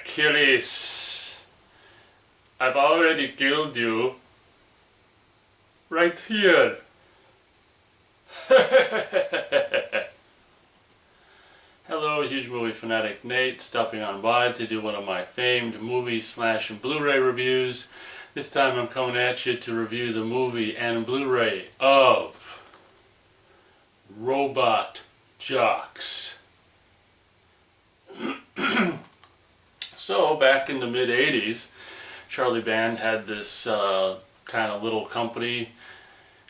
Achilles, I've already killed you. Right here. Hello, huge movie fanatic Nate, stopping on by to do one of my famed movie / Blu-ray reviews. This time I'm coming at you to review the movie and Blu-ray of Robot Jox. So, back in the mid-80s, Charlie Band had this kind of little company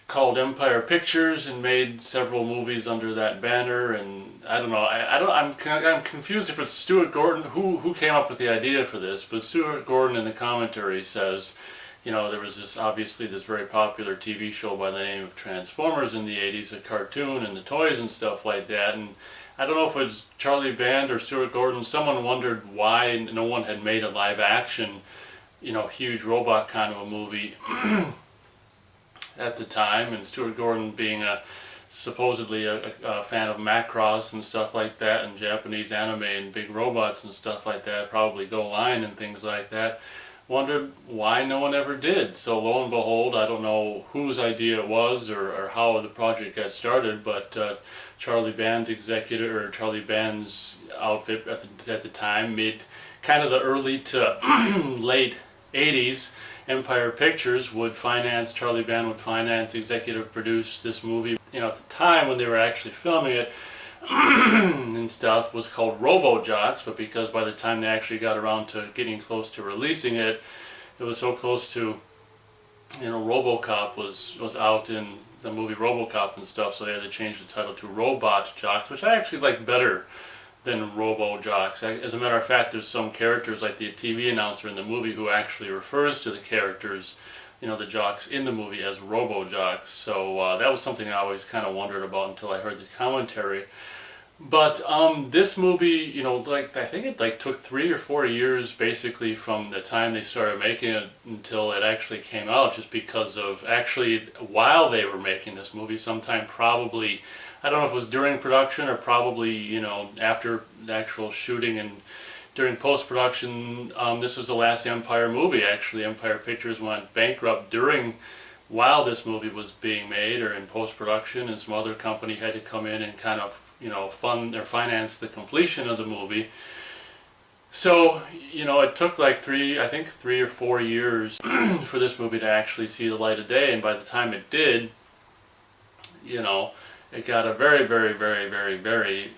called Empire Pictures and made several movies under that banner. And I don't know, I'm confused if it's Stuart Gordon who came up with the idea for this, but Stuart Gordon in the commentary says, you know, there was obviously this very popular TV show by the name of Transformers in the 80s, a cartoon and the toys and stuff like that, and I don't know if it was Charlie Band or Stuart Gordon, someone wondered why no one had made a live action, you know, huge robot kind of a movie at the time, and Stuart Gordon being supposedly a fan of Macross and stuff like that, and Japanese anime and big robots and stuff like that, probably Go Line and things like that, wondered why no one ever did. So lo and behold, I don't know whose idea it was or how the project got started, but Charlie Band's outfit at the time, kind of the early to late 80s, Empire Pictures Charlie Band would finance, executive produce this movie. You know, at the time when they were actually filming it and stuff, was called Robo Jox, but because by the time they actually got around to getting close to releasing it, it was so close to, you know, RoboCop was out in the movie RoboCop and stuff, so they had to change the title to Robot Jox, which I actually like better than Robo Jox. As a matter of fact, there's some characters like the TV announcer in the movie who actually refers to the characters, you know, the jocks in the movie as Robo Jox. So that was something I always kind of wondered about until I heard the commentary. But this movie, you know, like I think it took 3 or 4 years basically from the time they started making it until it actually came out, just because of actually while they were making this movie, sometime probably, I don't know if it was during production or probably, you know, after the actual shooting and during post-production, this was the last Empire movie. Actually, Empire Pictures went bankrupt while this movie was being made or in post-production, and some other company had to come in and kind of, you know, fund or finance the completion of the movie. So, you know, it took like 3 or 4 years for this movie to actually see the light of day, and by the time it did, you know, it got a very, very, very, very, very,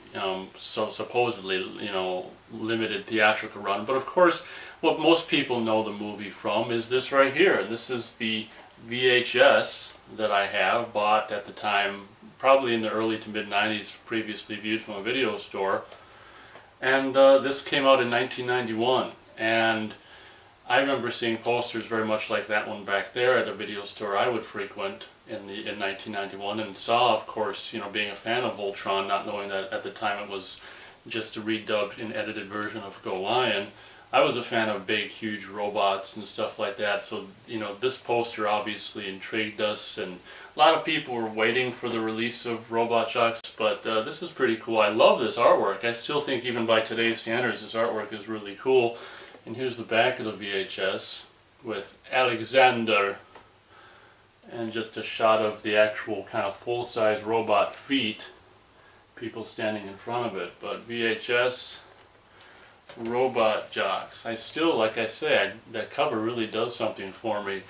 so supposedly, you know, limited theatrical run. But of course, what most people know the movie from is this right here. This is the VHS that I have bought at the time, probably in the early to mid 90s, previously viewed from a video store. And this came out in 1991. And I remember seeing posters very much like that one back there at a video store I would frequent in 1991, and saw, of course, you know, being a fan of Voltron, not knowing that at the time it was just a redubbed and edited version of Go Lion, I was a fan of big, huge robots and stuff like that. So, you know, this poster obviously intrigued us, and a lot of people were waiting for the release of Robot Jox, but this is pretty cool. I love this artwork. I still think, even by today's standards, this artwork is really cool. And here's the back of the VHS with Alexander, and just a shot of the actual kind of full-size robot feet, people standing in front of it. But VHS, Robot Jox. I still, like I said, that cover really does something for me.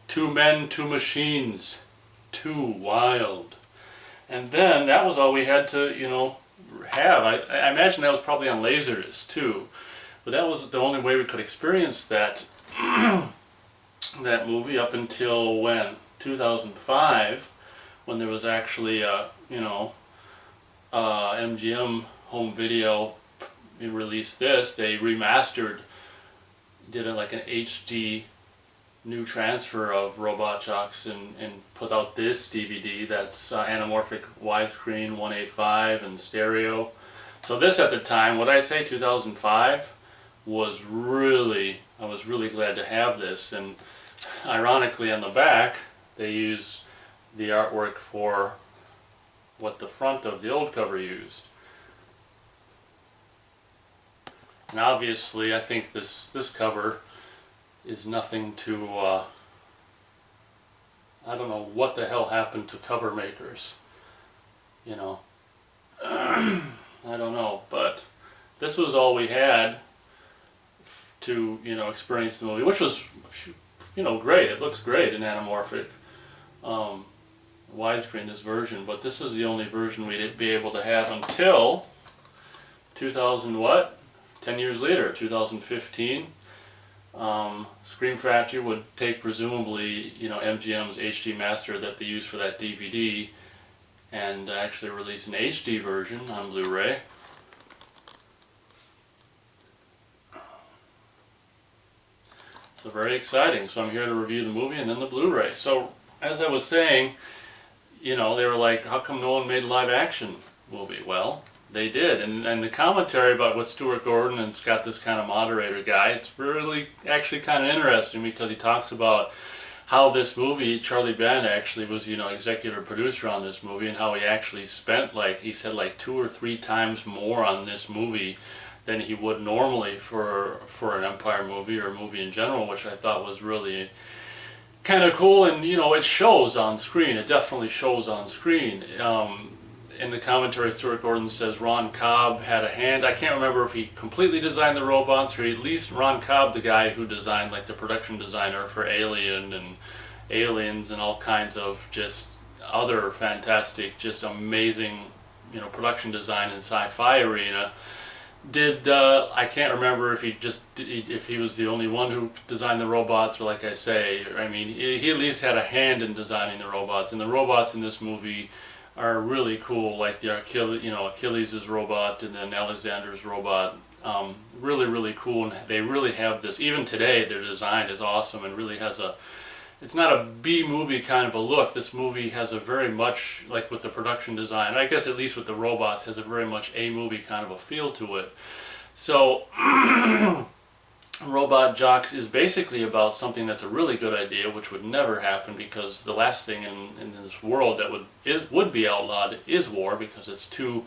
2 men, 2 machines, 2 wild. And then that was all we had to, you know, have. I imagine that was probably on Laserdisc too. But that was the only way we could experience that that movie up until when? 2005, when there was actually you know, MGM Home Video released this. They remastered, did it like an HD new transfer of Robot Jox and put out this DVD that's anamorphic widescreen 185 and stereo. So this at the time, what I say, 2005, was really, I was really glad to have this. And ironically, on the back they use the artwork for what the front of the old cover used. And obviously I think this cover is nothing to, I don't know what the hell happened to cover makers, you know. I don't know, but this was all we had to, you know, experience the movie, which was, you know, great. It looks great in anamorphic widescreen, this version, but this is the only version we'd be able to have until 2000 what? 10 years later, 2015. Scream Factory would take presumably, you know, MGM's HD master that they used for that DVD and actually release an HD version on Blu-ray. So very exciting. So I'm here to review the movie and then the Blu-ray. So as I was saying, you know, they were like, how come no one made a live action movie? Well, they did. And the commentary about with Stuart Gordon, and it's got this kind of moderator guy, it's really actually kind of interesting because he talks about how this movie, Charlie Band actually was, you know, executive producer on this movie, and how he actually spent, like, he said, like 2 or 3 times more on this movie than he would normally for an Empire movie or a movie in general, which I thought was really kind of cool. And you know, it shows on screen. It definitely shows on screen. In the commentary, Stuart Gordon says Ron Cobb had a hand. I can't remember if he completely designed the robots, or at least Ron Cobb, the guy who designed, like, the production designer for Alien and Aliens and all kinds of just other fantastic, just amazing, you know, production design in sci-fi arena. Did I can't remember if he was the only one who designed the robots, or, like I say, I mean, he at least had a hand in designing the robots. And the robots in this movie are really cool, like the Achilles' robot and then Alexander's robot. Really, really cool, and they really have this. Even today, their design is awesome and really has a. It's not a B movie kind of a look. This movie has a very much, like with the production design, I guess at least with the robots, has a very much A movie kind of a feel to it. So, Robot Jocks is basically about something that's a really good idea, which would never happen because the last thing in this world that would be outlawed is war, because it's too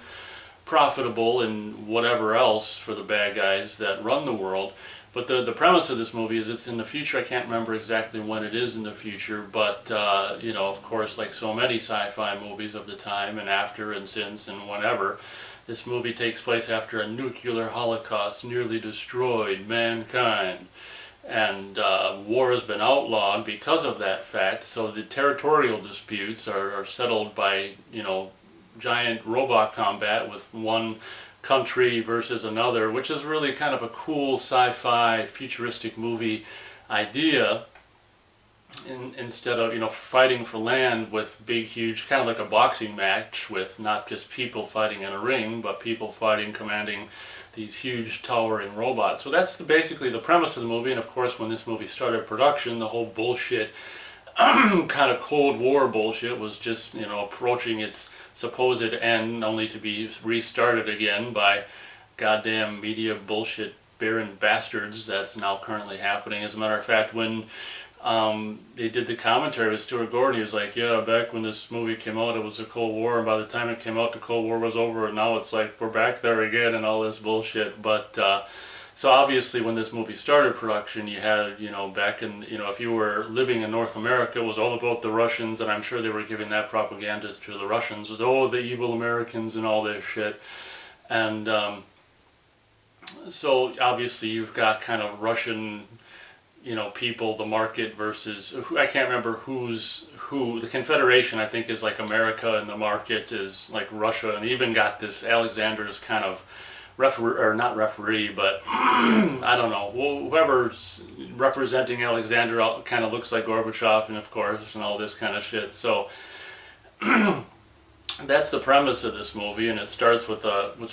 profitable and whatever else for the bad guys that run the world. But the premise of this movie is it's in the future. I can't remember exactly when it is in the future, but you know, of course, like so many sci-fi movies of the time and after and since and whenever, this movie takes place after a nuclear holocaust nearly destroyed mankind. And war has been outlawed because of that fact, so the territorial disputes are settled by, you know, giant robot combat with one country versus another, which is really kind of a cool sci-fi futuristic movie idea. Instead of, you know, fighting for land with big, huge, kind of like a boxing match with not just people fighting in a ring, but people fighting, commanding these huge towering robots. So that's basically the premise of the movie. And of course, when this movie started production, the whole bullshit kind of Cold War bullshit was just, you know, approaching its supposed end, only to be restarted again by goddamn media bullshit barren bastards that's now currently happening. As a matter of fact, when they did the commentary with Stuart Gordon, he was like, yeah, back when this movie came out, it was the Cold War, and by the time it came out, the Cold War was over, and now it's like, we're back there again, and all this bullshit. But so obviously when this movie started production, you had, you know, back in, you know, if you were living in North America, it was all about the Russians, and I'm sure they were giving that propaganda to the Russians. It was, oh, the evil Americans and all this shit. And so obviously you've got kind of Russian, you know, people, the market versus, I can't remember who. The Confederation, I think, is like America, and the market is like Russia, and even got this Alexander's kind of not referee, but I don't know, whoever's representing Alexander kind of looks like Gorbachev, and of course, and all this kind of shit. So that's the premise of this movie, and it starts with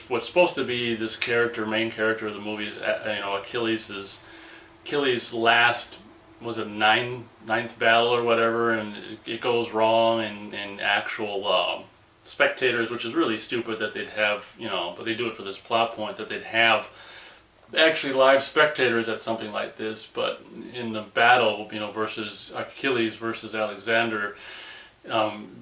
what's supposed to be this character, main character of the movie is, you know, Achilles' last, was it ninth battle or whatever, and it goes wrong, and actual spectators, which is really stupid that they'd have, you know, but they do it for this plot point, that they'd have actually live spectators at something like this. But in the battle, you know, versus Achilles versus Alexander,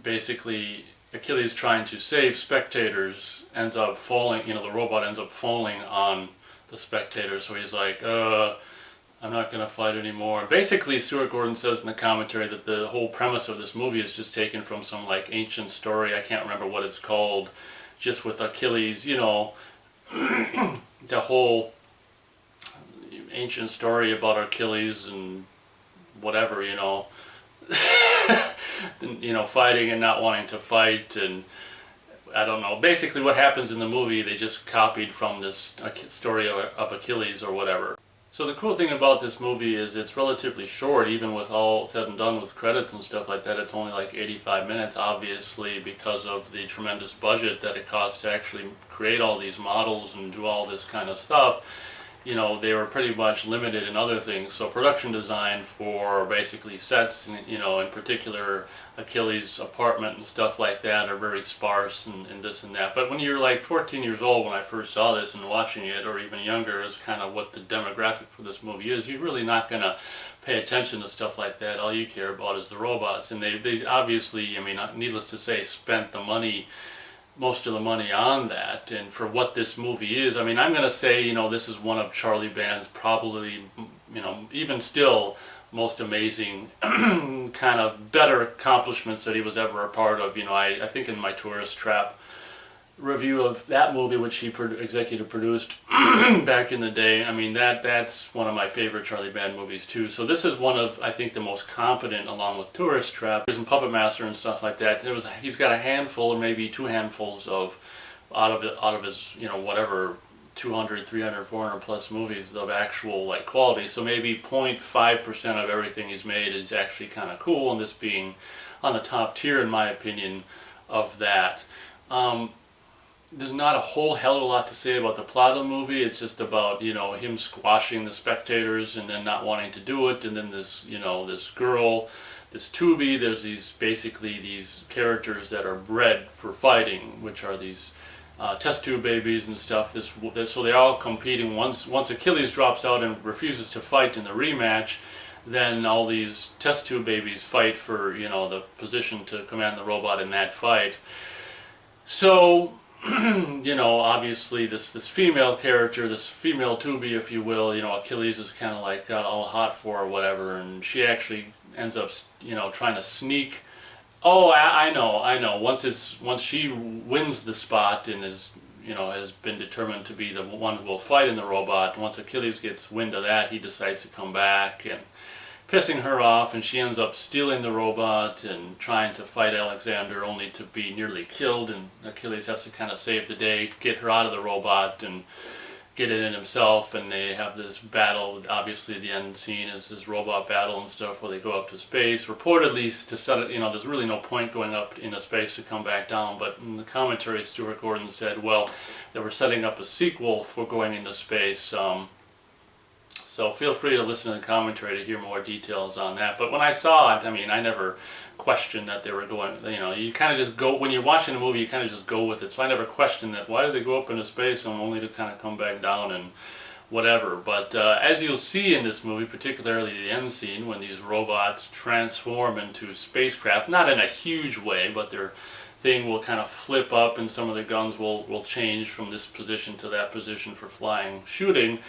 basically Achilles trying to save spectators ends up falling, you know, the robot ends up falling on the spectator. So he's like, I'm not going to fight anymore. Basically, Stuart Gordon says in the commentary that the whole premise of this movie is just taken from some like ancient story. I can't remember what it's called. Just with Achilles, you know, the whole ancient story about Achilles and whatever, you know, fighting and not wanting to fight, and I don't know. Basically, what happens in the movie, they just copied from this story of Achilles or whatever. So the cool thing about this movie is it's relatively short, even with all said and done with credits and stuff like that. It's only like 85 minutes, obviously, because of the tremendous budget that it costs to actually create all these models and do all this kind of stuff. You know, they were pretty much limited in other things. So production design for basically sets, you know, in particular Achilles' apartment and stuff like that are very sparse and this and that. But when you're like 14 years old, when I first saw this and watching it, or even younger, is kind of what the demographic for this movie is. You're really not going to pay attention to stuff like that. All you care about is the robots. And they obviously, I mean, needless to say, spent the money, most of the money on that. And for what this movie is, I mean, I'm going to say, you know, this is one of Charlie Band's probably, you know, even still most amazing kind of better accomplishments that he was ever a part of. You know, I think in my Tourist Trap review of that movie, which he executive produced back in the day, I mean, that's one of my favorite Charlie Band movies too. So this is one of, I think, the most competent, along with Tourist Trap and Puppet Master and stuff like that. He's got a handful or maybe two handfuls of out of his, you know, whatever, 200, 300, 400 plus movies of actual like quality. So maybe 0.5% of everything he's made is actually kind of cool, and this being on the top tier in my opinion of that. There's not a whole hell of a lot to say about the plot of the movie. It's just about, you know, him squashing the spectators and then not wanting to do it, and then this, you know, this girl, this Tubi, there's basically these characters that are bred for fighting, which are these test tube babies and stuff. So they're all competing. Once Achilles drops out and refuses to fight in the rematch, then all these test tube babies fight for, you know, the position to command the robot in that fight. So you know, obviously this female character, this female Tubi, if you will, you know, Achilles is kind of like got all hot for or whatever, and she actually ends up, you know, trying to sneak. Oh, I know. Once she wins the spot and is, you know, has been determined to be the one who will fight in the robot, once Achilles gets wind of that, he decides to come back and pissing her off, and she ends up stealing the robot and trying to fight Alexander, only to be nearly killed, and Achilles has to kind of save the day, get her out of the robot and get it in himself, and they have this battle. Obviously the end scene is this robot battle and stuff where they go up to space, reportedly to set it, you know, there's really no point going up into space to come back down, but in the commentary Stuart Gordon said, well, they were setting up a sequel for going into space. So feel free to listen to the commentary to hear more details on that. But when I saw it, I mean, I never questioned that they were going, you know, you kind of just go, when you're watching a movie, you kind of just go with it. So I never questioned that. Why do they go up into space and only to kind of come back down and whatever. But as you'll see in this movie, particularly the end scene, when these robots transform into spacecraft, not in a huge way, but their thing will kind of flip up and some of the guns will change from this position to that position for flying, shooting.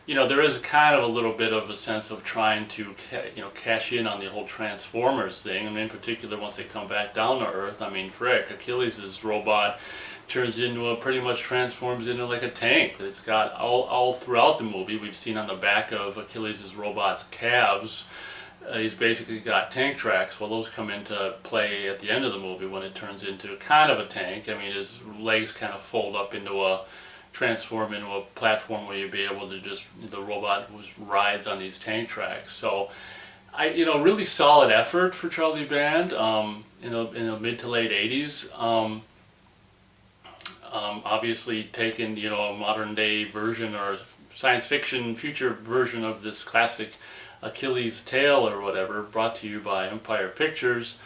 You know, there is kind of a little bit of a sense of trying to, you know, cash in on the whole Transformers thing. I mean, in particular, once they come back down to Earth, I mean, frick, Achilles' robot turns into pretty much transforms into like a tank. It's got all throughout the movie, we've seen on the back of Achilles' robot's calves, he's basically got tank tracks. Well, those come into play at the end of the movie when it turns into kind of a tank. I mean, his legs kind of fold up into transform into a platform where you'd be able to just, the robot rides on these tank tracks. So, you know, really solid effort for Charlie Band in the mid to late 80s. Obviously taken, you know, a modern day version or science fiction future version of this classic Achilles tale or whatever, brought to you by Empire Pictures.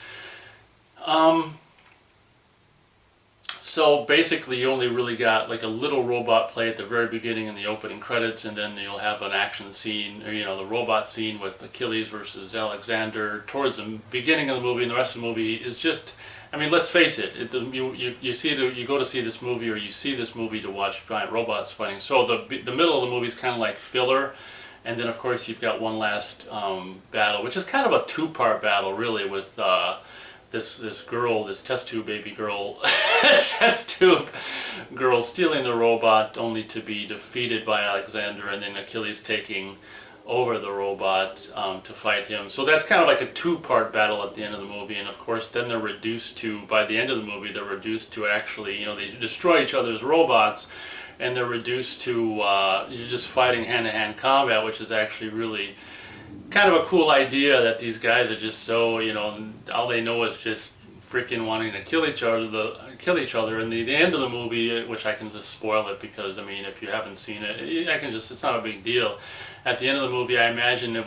So basically you only really got like a little robot play at the very beginning in the opening credits, and then you'll have an action scene, or the robot scene with Achilles versus Alexander towards the beginning of the movie, and the rest of the movie is just, I mean, let's face it, you go to see this movie, or you see this movie to watch giant robots fighting. So the middle of the movie is kind of like filler, and then of course you've got one last battle, which is kind of a two-part battle really, with this girl, this test tube baby girl, test tube girl stealing the robot, only to be defeated by Alexander, and then Achilles taking over the robot to fight him. So that's kind of like a two-part battle at the end of the movie, and of course then they're reduced to, by the end of the movie, they're reduced to actually, they destroy each other's robots, and they're reduced to you're just fighting hand-to-hand combat, which is actually really kind of a cool idea, that these guys are just so, all they know is just freaking wanting to kill each other. And the end of the movie, which I can just spoil it, because I mean, if you haven't seen it, it's not a big deal. At the end of the movie, I imagine there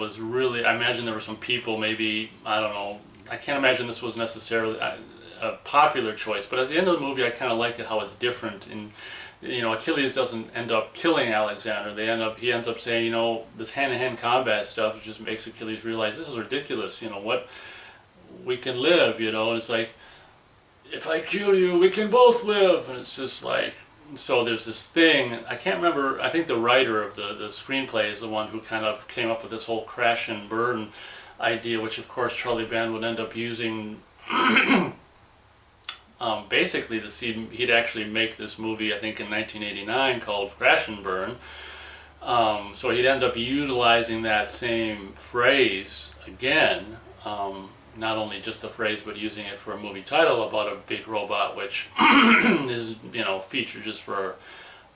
were some people, maybe, I don't know, I can't imagine this was necessarily a popular choice, but at the end of the movie I kind of like it how it's different. And Achilles doesn't end up killing Alexander. He ends up saying, this hand-to-hand combat stuff just makes Achilles realize this is ridiculous. What, we can live, and it's like, if I kill you, we can both live. And it's just like, so there's this thing, I can't remember, I think the writer of the screenplay is the one who kind of came up with this whole crash and burn idea, which of course Charlie Band would end up using. Basically, he'd actually make this movie, I think in 1989, called Crash and Burn. So he'd end up utilizing that same phrase again, not only just the phrase, but using it for a movie title about a big robot, which is, featured just for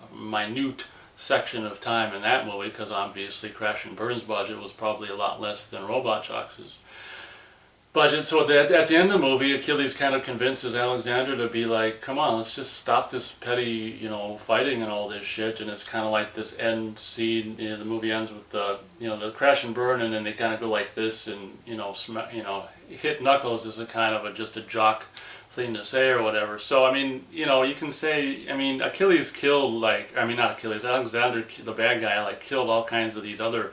a minute section of time in that movie, because obviously Crash and Burn's budget was probably a lot less than Robot Jocks's budget. So at the end of the movie, Achilles kind of convinces Alexander to be like, come on, let's just stop this petty, fighting and all this shit. And it's kind of like this end scene, the movie ends with the crash and burn, and then they kind of go like this, and, hit Knuckles is a kind of just a jock thing to say or whatever. So, I mean, you can say, Achilles killed, not Achilles, Alexander, the bad guy, killed all kinds of these other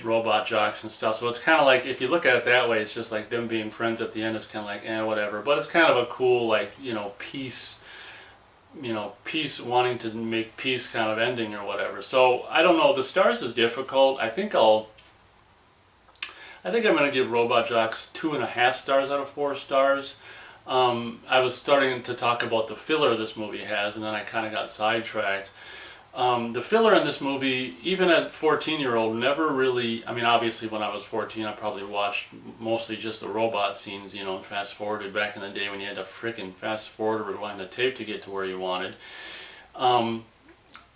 robot jocks and stuff. So it's kind of like, if you look at it that way, it's just like them being friends at the end is kind of like, whatever. But it's kind of a cool, peace, wanting to make peace kind of ending or whatever. So I don't know, the stars is difficult. I think I'm going to give Robot Jocks 2.5 stars out of 4 stars. I was starting to talk about the filler this movie has, and then I kind of got sidetracked. The filler in this movie, even as a 14-year-old, never really, obviously when I was 14 I probably watched mostly just the robot scenes, and fast forwarded back in the day when you had to frickin' fast forward or rewind the tape to get to where you wanted.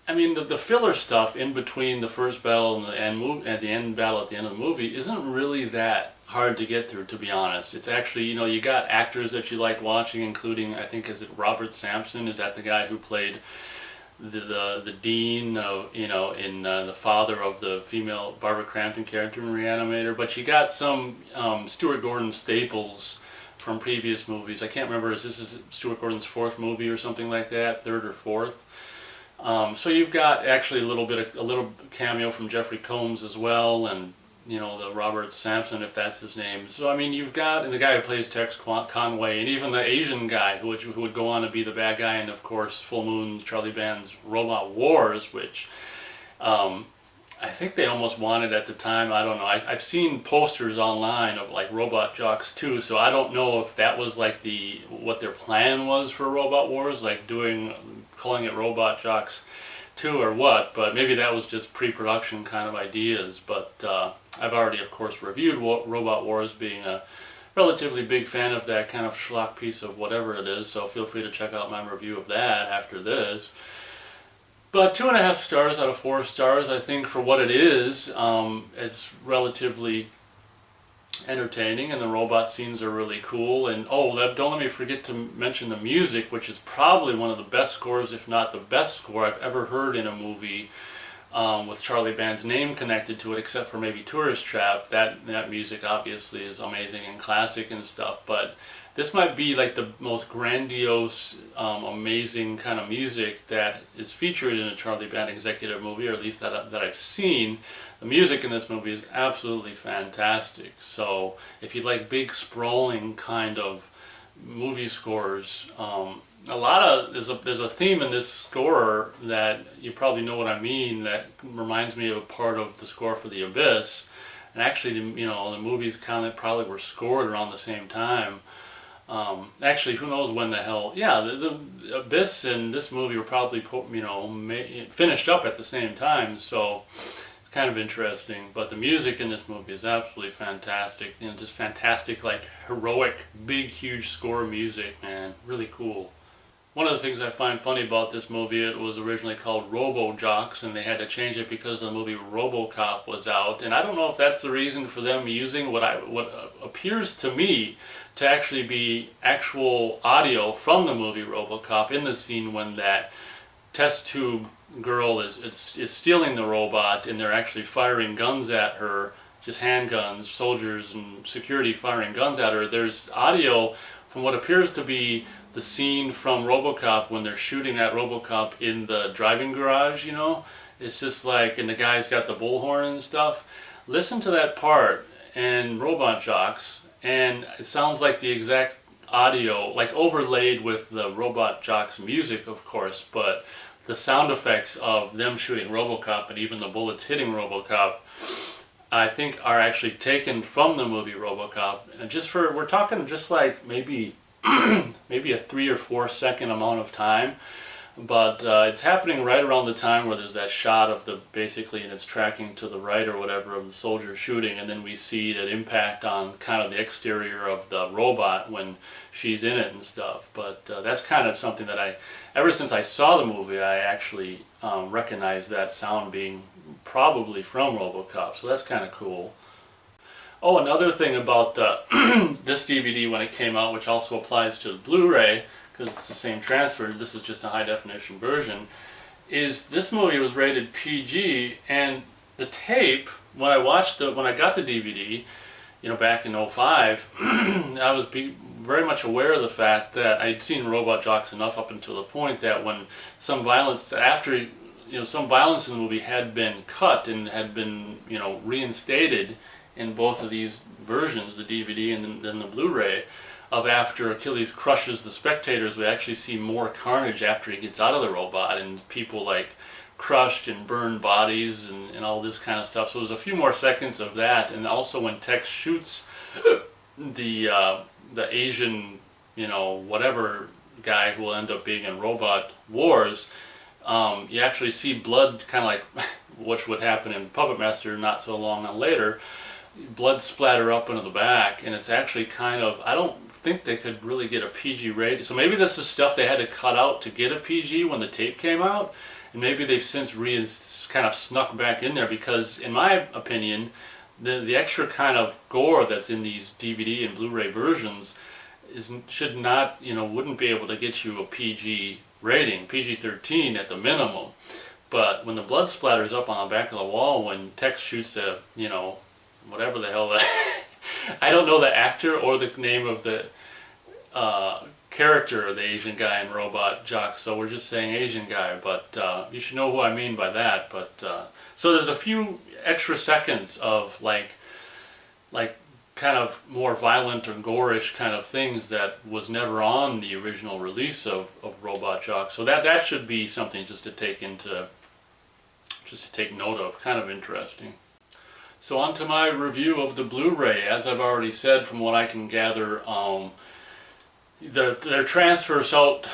The filler stuff in between the first battle and the end battle at the end of the movie isn't really that hard to get through, to be honest. It's actually, you got actors that you like watching, including, I think, is it Robert Sampson? Is that the guy who played the dean of, in the father of the female Barbara Crampton character in Reanimator? But you got some Stuart Gordon staples from previous movies. I can't remember, is Stuart Gordon's 4th movie or something like that, 3rd or 4th? So you've got actually a little cameo from Jeffrey Combs as well, and the Robert Sampson, if that's his name. So you've got, and the guy who plays Tex Conway, and even the Asian guy who would go on to be the bad guy, and of course Full Moon's Charlie Band's Robot Wars, which I think they almost wanted at the time. I don't know. I've seen posters online of Robot Jocks 2, so I don't know if that was what their plan was for Robot Wars, calling it Robot Jocks 2 or what, but maybe that was just pre-production kind of ideas. But I've already, of course, reviewed Robot Wars, being a relatively big fan of that kind of schlock piece of whatever it is, so feel free to check out my review of that after this. But 2.5 stars out of 4 stars, I think, for what it is. It's relatively entertaining, and the robot scenes are really cool. And don't let me forget to mention the music, which is probably one of the best scores, if not the best score I've ever heard in a movie, with Charlie Band's name connected to it, except for maybe Tourist Trap. That music obviously is amazing and classic and stuff, but this might be like the most grandiose, amazing kind of music that is featured in a Charlie Band executive movie, or at least that I've seen. The music in this movie is absolutely fantastic. So if you like big, sprawling kind of movie scores, there's a theme in this score that you probably know what I mean, that reminds me of a part of the score for The Abyss. And actually, the movies kind of probably were scored around the same time. Actually, who knows when the hell? Yeah, the Abyss and this movie were probably finished up at the same time. So it's kind of interesting. But the music in this movie is absolutely fantastic. Just fantastic, like heroic, big, huge score music, man. Really cool. One of the things I find funny about this movie, it was originally called Robo Jocks, and they had to change it because the movie RoboCop was out. And I don't know if that's the reason for them using what appears to me to actually be actual audio from the movie RoboCop in the scene when that test tube girl is stealing the robot, and they're actually firing guns at her, just handguns, soldiers and security firing guns at her. There's audio from what appears to be the scene from RoboCop when they're shooting at RoboCop in the driving garage, It's just like, and the guy's got the bullhorn and stuff. Listen to that part in Robot Jocks, and it sounds like the exact audio, like overlaid with the Robot Jocks music, of course, but the sound effects of them shooting RoboCop and even the bullets hitting RoboCop, I think are actually taken from the movie RoboCop. And we're talking just like maybe a 3 or 4 second amount of time, but it's happening right around the time where there's that shot of basically, and it's tracking to the right or whatever of the soldier shooting, and then we see that impact on kind of the exterior of the robot when she's in it and stuff. But that's kind of something that ever since I saw the movie, I actually recognized that sound being probably from RoboCop, so that's kind of cool. Oh, another thing about this DVD when it came out, which also applies to the Blu-ray, because it's the same transfer, this is just a high-definition version, is this movie was rated PG, and the tape, when I got the DVD, back in '05, I was very much aware of the fact that I'd seen Robot Jocks enough up until the point that when some violence, some violence in the movie had been cut and had been, reinstated in both of these versions, the DVD and then the Blu-ray, of after Achilles crushes the spectators, we actually see more carnage after he gets out of the robot, and people like crushed and burned bodies and all this kind of stuff. So there's a few more seconds of that, and also when Tex shoots the Asian, whatever guy who will end up being in Robot Wars, you actually see blood, kind of like which would happen in Puppet Master not so long later, blood splatter up into the back, and it's actually kind of, I don't think they could really get a PG rating. So maybe this is stuff they had to cut out to get a PG when the tape came out, and maybe they've since kind of snuck back in there, because in my opinion, the extra kind of gore that's in these DVD and Blu-ray versions should not, wouldn't be able to get you a PG rating, PG-13 at the minimum. But when the blood splatters up on the back of the wall when Tex shoots the, whatever the hell that, I don't know the actor or the name of the character of the Asian guy in Robot Jocks, so we're just saying Asian guy, but you should know who I mean by that. But so there's a few extra seconds of like kind of more violent or gore-ish kind of things that was never on the original release of Robot Jocks. So that should be something just to take note of. Kind of interesting. So on to my review of the Blu-ray. As I've already said, from what I can gather, their transfer, Shout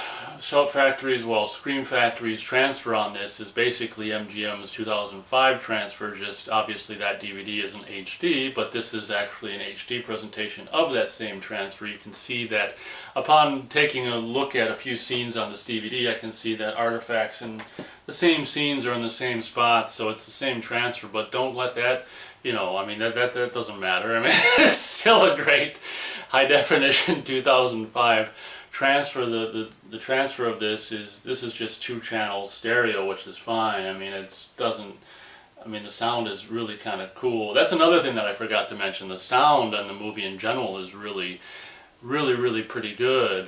Factory's, Scream Factory's transfer on this is basically MGM's 2005 transfer, just obviously that DVD isn't HD, but this is actually an HD presentation of that same transfer. You can see that upon taking a look at a few scenes on this DVD, I can see that artifacts and the same scenes are in the same spots, so it's the same transfer, but don't let that, that doesn't matter. It's still a great high definition 2005 transfer, the transfer of this is just 2-channel stereo, which is fine. I mean, the sound is really kind of cool. That's another thing that I forgot to mention. The sound on the movie in general is really pretty good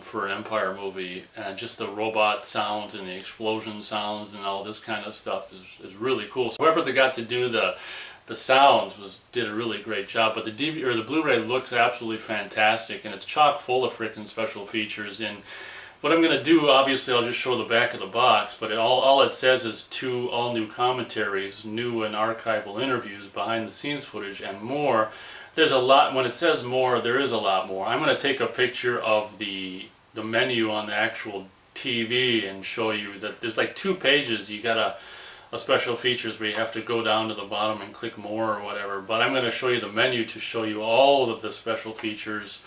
for an Empire movie, and just the robot sounds and the explosion sounds and all this kind of stuff is really cool. So whoever they got to do the sounds did a really great job. But the DVD or the Blu-ray looks absolutely fantastic, and it's chock full of freaking special features. And what I'm going to do, obviously, I'll just show the back of the box, but all it says is 2 all-new commentaries, new and archival interviews, behind-the-scenes footage, and more. There's a lot. When it says more, there is a lot more. I'm going to take a picture of the menu on the actual TV and show you that there's like 2 pages. You got a special features where you have to go down to the bottom and click more or whatever. But I'm going to show you the menu to show you all of the special features,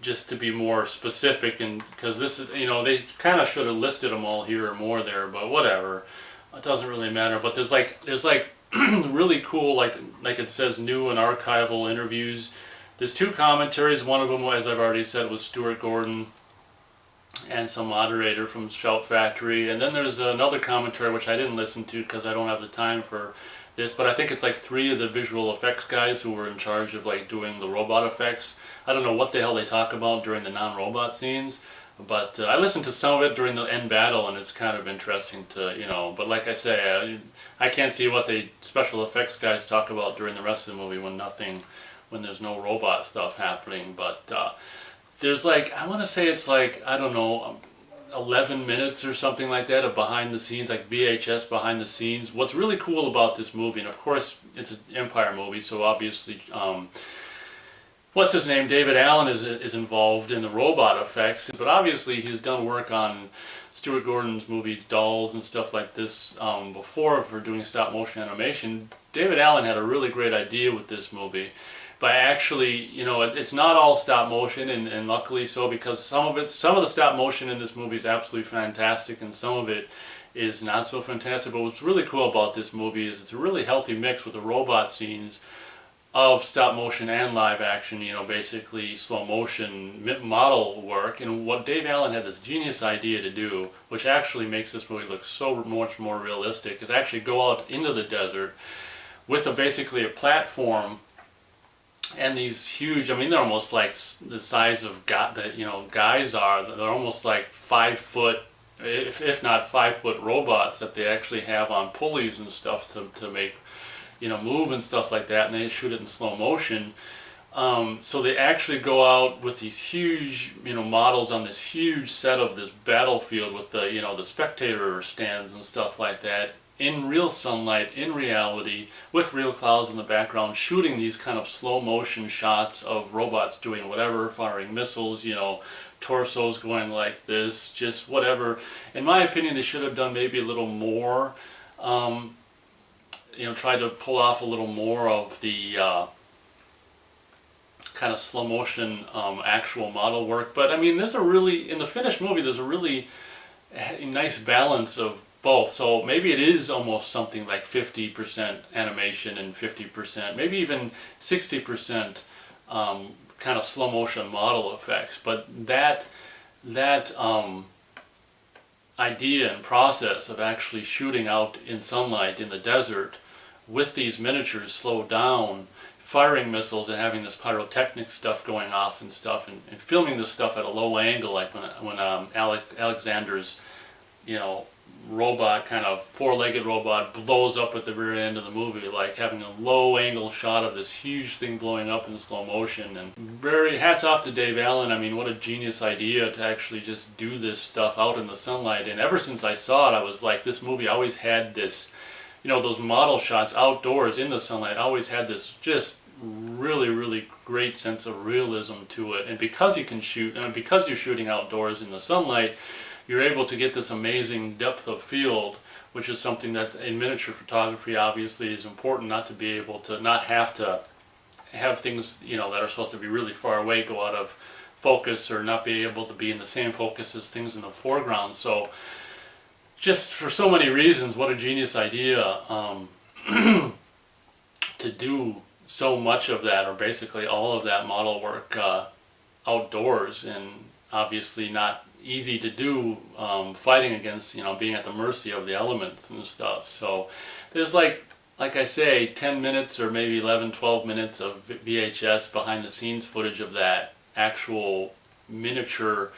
just to be more specific, and because this is, they kind of should have listed them all here or more there, but whatever, it doesn't really matter. But there's like really cool, like it says, new and archival interviews. There's 2 commentaries. One of them, as I've already said, was Stuart Gordon and some moderator from Shout Factory, and then there's another commentary which I didn't listen to because I don't have the time for this, but I think it's like 3 of the visual effects guys who were in charge of like doing the robot effects. I don't know what the hell they talk about during the non-robot scenes, but I listened to some of it during the end battle, and it's kind of interesting to, but like I say, I can't see what the special effects guys talk about during the rest of the movie when there's no robot stuff happening. But there's like, I want to say it's like, I don't know, 11 minutes or something like that of behind the scenes, like VHS behind the scenes. What's really cool about this movie, and of course it's an Empire movie, so obviously what's his name, David Allen is involved in the robot effects, but obviously he's done work on Stuart Gordon's movie Dolls and stuff like this before for doing stop motion animation. David Allen had a really great idea with this movie. But actually, it's not all stop motion, and luckily so, because some of the stop motion in this movie is absolutely fantastic, and some of it is not so fantastic. But what's really cool about this movie is it's a really healthy mix with the robot scenes of stop motion and live action, basically slow motion model work. And what Dave Allen had this genius idea to do, which actually makes this movie look so much more realistic, is actually go out into the desert with basically a platform. And these huge, they're almost like the size of guys are. They're almost like 5 foot, if not 5 foot robots that they actually have on pulleys and stuff to make, move and stuff like that. And they shoot it in slow motion. So they actually go out with these huge, models on this huge set of this battlefield with the, the spectator stands and stuff like that, in real sunlight, in reality, with real clouds in the background, shooting these kind of slow motion shots of robots doing whatever, firing missiles, torsos going like this, just whatever. In my opinion, they should have done maybe a little more, try to pull off a little more of the kind of slow motion actual model work. But there's in the finished movie, there's a really nice balance of both. So maybe it is almost something like 50% animation and 50%, maybe even 60% kind of slow motion model effects. But that idea and process of actually shooting out in sunlight in the desert with these miniatures slowed down, firing missiles and having this pyrotechnic stuff going off and stuff, and filming this stuff at a low angle, like when Alexander's robot, kind of 4-legged robot, blows up at the rear end of the movie, like having a low angle shot of this huge thing blowing up in slow motion. And very hats off to Dave Allen. What a genius idea to actually just do this stuff out in the sunlight. And ever since I saw it, I was like, this movie always had this, those model shots outdoors in the sunlight always had this just really great sense of realism to it. And because you can shoot, and because you're shooting outdoors in the sunlight, you're able to get this amazing depth of field, which is something that in miniature photography obviously is important, not have to have things that are supposed to be really far away go out of focus, or not be able to be in the same focus as things in the foreground. So just for so many reasons, what a genius idea to do so much of that, or basically all of that model work outdoors. And obviously not easy to do, fighting against, being at the mercy of the elements and stuff. So there's like I say, 10 minutes or maybe 11, 12 minutes of VHS behind the scenes footage of that actual miniature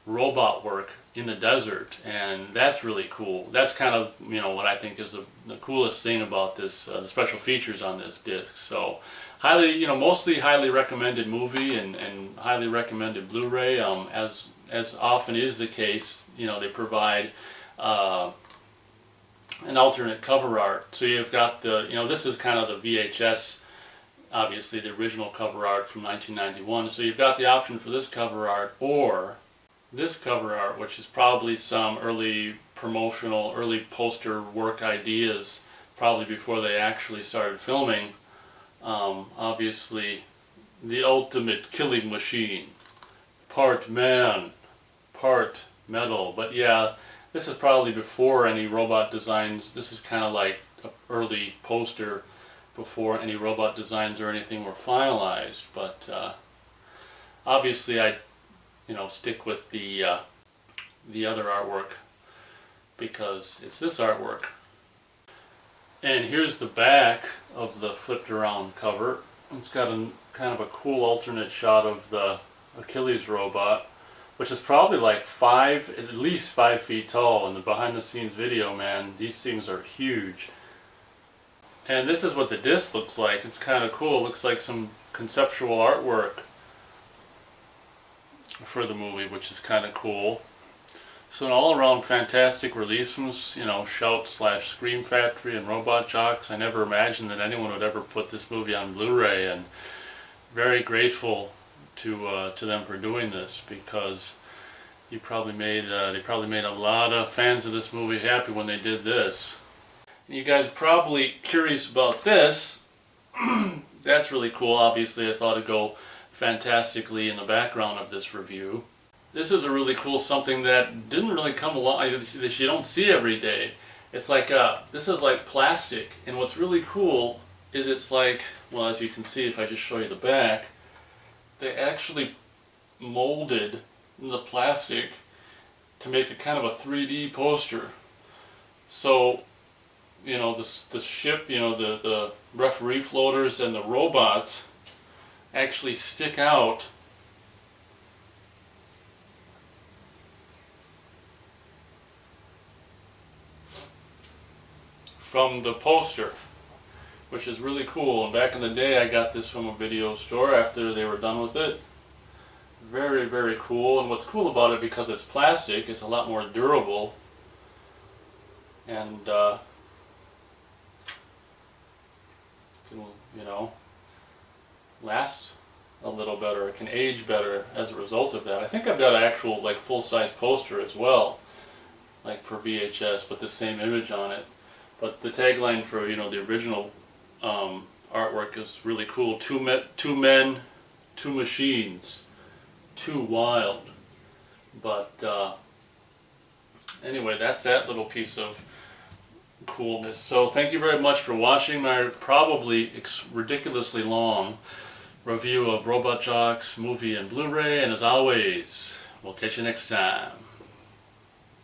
robot work in the desert, and that's really cool. That's kind of, what I think is the coolest thing about this, the special features on this disc. So highly, mostly highly recommended movie and highly recommended Blu-ray. As often is the case, they provide an alternate cover art. So you've got the, this is kind of the VHS, obviously the original cover art from 1991. So you've got the option for this cover art or this cover art, which is probably some early promotional, early poster work ideas, probably before they actually started filming. Obviously, the ultimate killing machine. Part man, part metal. But yeah, this is probably before any robot designs. This is kind of like an early poster before any robot designs or anything were finalized. But obviously I stick with the other artwork because it's this artwork. And here's the back of the flipped around cover. It's got a kind of a cool alternate shot of the Achilles robot, which is probably like at least 5 feet tall. In the behind the scenes video, man, these things are huge. And this is what the disc looks like. It's kind of cool. It looks like some conceptual artwork for the movie, which is kind of cool. So an all-around fantastic release from, Shout/Scream Factory and Robot Jocks. I never imagined that anyone would ever put this movie on Blu-ray, and very grateful to them for doing this, because they probably made a lot of fans of this movie happy when they did this. And you guys are probably curious about this. That's really cool. Obviously, I thought it'd go fantastically in the background of this review. This is a really cool something that didn't really come along, that you don't see every day. It's like this is like plastic, and what's really cool is it's like, well, as you can see if I just show you the back, they actually molded the plastic to make a kind of a 3D poster. So, the ship, the referee floaters and the robots actually stick out from the poster, which is really cool. And back in the day, I got this from a video store after they were done with it. Very, very cool. And what's cool about it, because it's plastic, it's a lot more durable, and can, last a little better. It can age better as a result of that. I think I've got an actual full-size poster as well, like for VHS, with the same image on it. But the tagline for the original artwork is really cool. Two men, two machines, too wild. But anyway, that's that little piece of coolness. So thank you very much for watching my probably ridiculously long review of Robot Jocks movie and Blu-ray. And as always, we'll catch you next time.